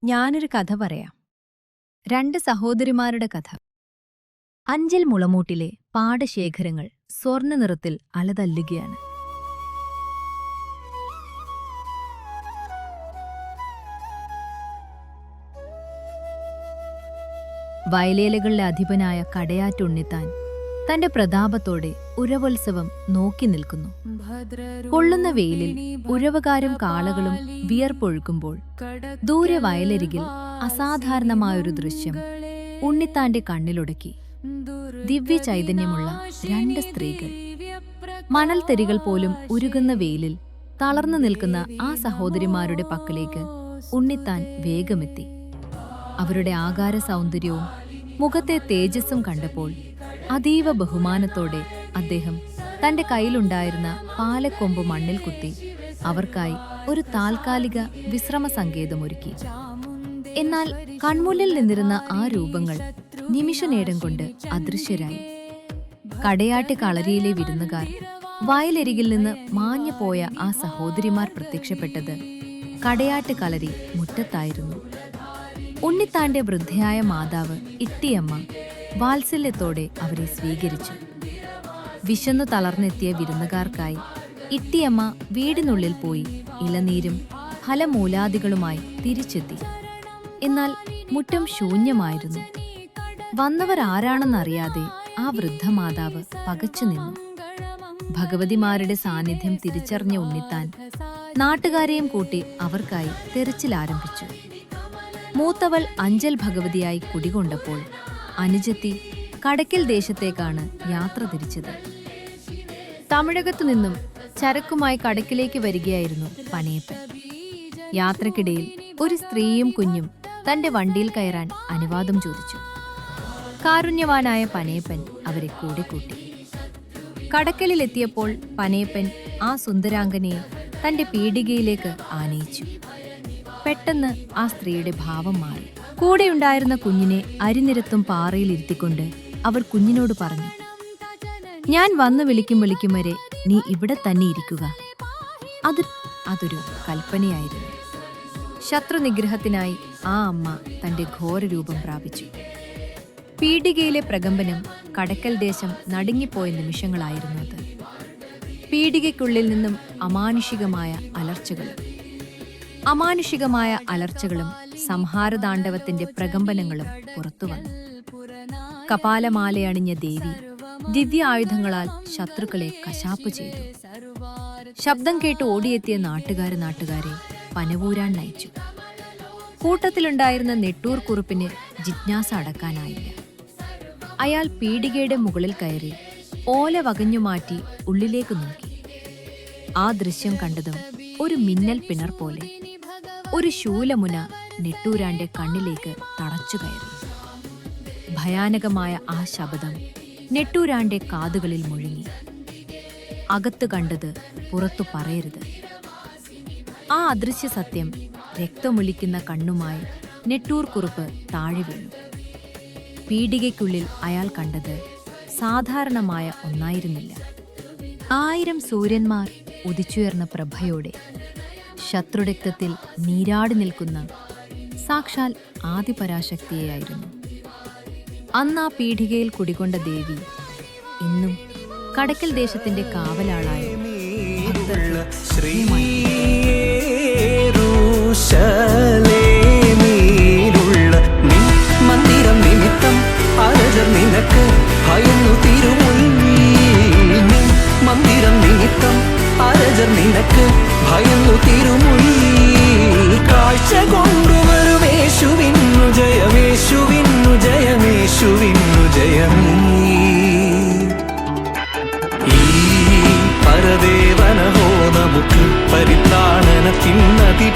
ഞാനൊരു കഥ പറയാം. രണ്ട് സഹോദരിമാരുടെ കഥ. അഞ്ചൽ മുളമൂട്ടിലെ പാടശേഖരങ്ങൾ സ്വർണ്ണ നിറത്തിൽ അലതല്ലുകയാണ്. വയലേലകളിലെ അധിപനായ കടയാറ്റുണ്ണിത്താൻ തന്റെ പ്രതാപത്തോടെ ഉരവോത്സവം നോക്കി നിൽക്കുന്നു. കൊള്ളുന്ന വെയിലിൽ ഉരവകാരും കാളകളും വിയർപ്പൊഴുക്കുമ്പോൾ ദൂരെ വയലരികിൽ അസാധാരണമായൊരു ദൃശ്യം ഉണ്ണിത്താന്റെ കണ്ണിലുടക്കി. ദിവ്യ ചൈതന്യമുള്ള രണ്ട് സ്ത്രീകൾ. മണൽത്തരികൾ പോലും ഉരുകുന്ന വെയിലിൽ തളർന്നു നിൽക്കുന്ന ആ സഹോദരിമാരുടെ പക്കലേക്ക് ഉണ്ണിത്താൻ വേഗമെത്തി. അവരുടെ ആകാര സൗന്ദര്യവും മുഖത്തെ തേജസ്സും കണ്ടപ്പോൾ അതീവ ബഹുമാനത്തോടെ അദ്ദേഹം തന്റെ കയ്യിലുണ്ടായിരുന്ന പാലക്കൊമ്പ് മണ്ണിൽ കുത്തി അവർക്കായി ഒരു താൽക്കാലിക വിശ്രമ സങ്കേതമൊരുക്കി. എന്നാൽ കൺമുന്നിൽ നിന്നിരുന്ന ആ രൂപങ്ങൾ നിമിഷനേരം കൊണ്ട് അദൃശ്യരായി. കടയാട്ട് കളരിയിലെ വിരുന്നുകാർ വയലരികിൽ നിന്ന് മാഞ്ഞു പോയ ആ സഹോദരിമാർ പ്രത്യക്ഷപ്പെട്ടത് കടയാട്ട് കളരി മുറ്റത്തായിരുന്നു. ഉണ്ണിത്താന്റെ വൃദ്ധയായ മാതാവ് ഇട്ടിയമ്മ വാത്സല്യത്തോടെ അവരെ സ്വീകരിച്ചു. വിശന്നു തളർന്നെത്തിയ വിരുന്നുകാർക്കായി ഇട്ടിയമ്മ വീടിനുള്ളിൽ പോയി ഇളനീരും ഫലമൂലാദികളുമായി തിരിച്ചെത്തി. എന്നാൽ മുറ്റം ശൂന്യമായിരുന്നു. വന്നവരാരാണെന്നറിയാതെ ആ വൃദ്ധമാതാവ് പകച്ചു നിന്നു. ഭഗവതിമാരുടെ സാന്നിധ്യം തിരിച്ചറിഞ്ഞ ഉണ്ണിത്താൻ നാട്ടുകാരെയും കൂട്ടി അവർക്കായി തെരച്ചിലാരംഭിച്ചു. മൂത്തവൾ അഞ്ചൽ ഭഗവതിയായി കുടികൊണ്ടപ്പോൾ അനുജത്തി കടക്കൽ ദേശത്തേക്കാണ് യാത്ര തിരിച്ചത്. തമിഴകത്തു നിന്നും ചരക്കുമായി കടക്കിലേക്ക് വരികയായിരുന്നു പനയപ്പൻ. യാത്രക്കിടയിൽ ഒരു സ്ത്രീയും കുഞ്ഞും തന്റെ വണ്ടിയിൽ കയറാൻ അനുവാദം ചോദിച്ചു. കാരുണ്യവാനായ പനയപ്പൻ അവരെ കൂടെ കൂട്ടി. കടക്കലിലെത്തിയപ്പോൾ പനയപ്പൻ ആ സുന്ദരാംഗനയെ തന്റെ പീടികയിലേക്ക് ആനയിച്ചു. പെട്ടെന്ന് ആ സ്ത്രീയുടെ ഭാവം മാറി. കൂടെയുണ്ടായിരുന്ന കുഞ്ഞിനെ അരിനിരത്തും പാറയിൽ ഇരുത്തിക്കൊണ്ട് അവർ കുഞ്ഞിനോട് പറഞ്ഞു, ഞാൻ വന്നു വിളിക്കും വരെ നീ ഇവിടെ തന്നെ ഇരിക്കുക. അതൊരു കൽപ്പനയായിരുന്നു. ശത്രുനിഗ്രഹത്തിനായി ആ അമ്മ തന്റെ ഘോരരൂപം പ്രാപിച്ചു. പീടികയിലെ പ്രകമ്പനം കടക്കൽ ദേശം നടുങ്ങിപ്പോയ നിമിഷങ്ങളായിരുന്നു അത്. പീടികയ്ക്കുള്ളിൽ നിന്നും അമാനുഷികമായ അലർച്ചകളും സംഹാരതാണ്ഡവത്തിന്റെ പ്രകമ്പനങ്ങളും പുറത്തുവന്നു. കപാലമാലയണിഞ്ഞ ദേവി ദിവ്യ ആയുധങ്ങളാൽ ശത്രുക്കളെ കശാപ്പ് ചെയ്തു. ശബ്ദം കേട്ട് ഓടിയെത്തിയ നാട്ടുകാരെ പനവൂരാൻ നയിച്ചു. കൂട്ടത്തിലുണ്ടായിരുന്ന നെട്ടൂർ കുറുപ്പിന് ജിജ്ഞാസ അടക്കാനായില്ല. അയാൾ പീടികയുടെ മുകളിൽ കയറി ഓല വകഞ്ഞുമാറ്റി ഉള്ളിലേക്ക് നോക്കി. ആ ദൃശ്യം കണ്ടതും ഒരു മിന്നൽ പിണർ പോലെ ഒരു ശൂലമുന നെട്ടൂരാന്റെ കണ്ണിലേക്ക് തടച്ചു കയറി. ഭയാനകമായ ആ ശബ്ദം നെട്ടൂരാന്റെ കാതുകളിൽ മുഴങ്ങി. അകത്ത് കണ്ടത് പുറത്തു പറയരുത്. ആ അദൃശ്യ സത്യം രക്തമൊലിക്കുന്ന കണ്ണുമായി നെട്ടൂർ കുറുപ്പ് താഴെ വീണു. പീടികയ്ക്കുള്ളിൽ അയാൾ കണ്ടത് സാധാരണമായ ഒന്നായിരുന്നില്ല. 1000 സൂര്യന്മാർ ഉദിച്ചുയർന്ന പ്രഭയോടെ ശത്രുരക്തത്തിൽ നീരാടി നിൽക്കുന്ന സാക്ഷാൽ ആദിപരാശക്തിയെയായിരുന്നു. അന്ന് ആ പീഠികയിൽ കുടികൊണ്ട ദേവി ഇന്നും കടക്കൽ ദേശത്തിന്റെ കാവലാളായ മന്ദിരം നിമിത്തം അരജർ നിനക്ക് ഭയന്നു തിരുമുന്നിൽ. മന്ദിരം നിമിത്തം അരജർ നിനക്ക് ഭയന്നു തിരുമുന്നിൽ. കാഴ്ച കൊണ്ടുവരുമേശുവിന്നു ജയമേശുവിന്നു ജയമേശുവിന്നു ജയമേ. ഈ പരദേവന ഹോ നമുക്ക് പരിത്രാണനത്തിന്നതി